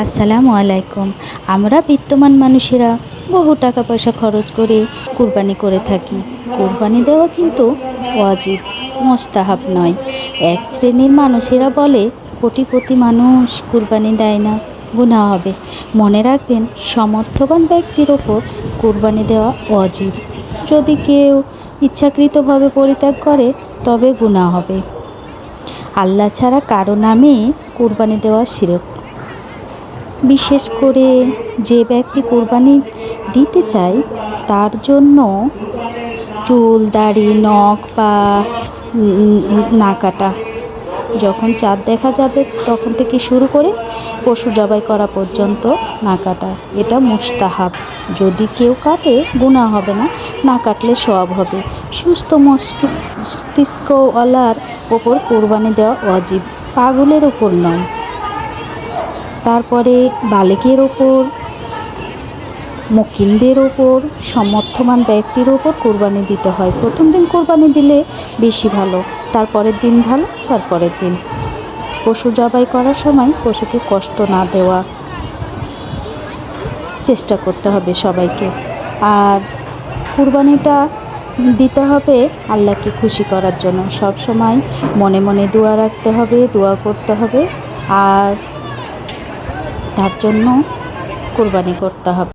আসসালামু আলাইকুম। আমরা বিত্তমান মানুষেরা বহু টাকা পয়সা খরচ করে কুরবানি করে থাকি। কুরবানি দেওয়া কিন্তু ওয়াজিব, মোস্তাহাব নয়। এক শ্রেণীর মানুষেরা বলে কোটিপতি মানুষ কুরবানি দেয় না, গুনাহ হবে। মনে রাখবেন, সমর্থবান ব্যক্তির ওপর কুরবানি দেওয়া ওয়াজিব। যদি কেউ ইচ্ছাকৃতভাবে পরিত্যাগ করে তবে গুনাহ হবে। আল্লাহ ছাড়া কারো নামে কুরবানি দেওয়া শিরক। বিশেষ করে যে ব্যক্তি কোরবানি দিতে চায় তার জন্য চুল, দাড়ি, নখ বা না কাটা, যখন চাঁদ দেখা যাবে তখন থেকে শুরু করে পশু জবাই করা পর্যন্ত না কাটা, এটা মুস্তাহাব। যদি কেউ কাটে গুনাহ হবে না, না কাটলে সওয়াব হবে। সুস্থ মস্তিষ্কওয়ালার ওপর কোরবানি দেওয়া ওয়াজিব, পাগলের ওপর নয়। তারপরে বালেকের ওপর, মুকিমদের ওপর, সমর্থবান ব্যক্তির ওপর কোরবানি দিতে হয়। প্রথম দিন কোরবানি দিলে বেশি ভালো, তারপরের দিন ভালো, তারপরের দিন। পশু জবাই করার সময় পশুকে কষ্ট না দেওয়া চেষ্টা করতে হবে সবাইকে। আর কুরবানিটা দিতে হবে আল্লাহকে খুশি করার জন্য। সব সময় মনে মনে দোয়া রাখতে হবে, দোয়া করতে হবে, আর তার জন্য কোরবানি করতে হবে।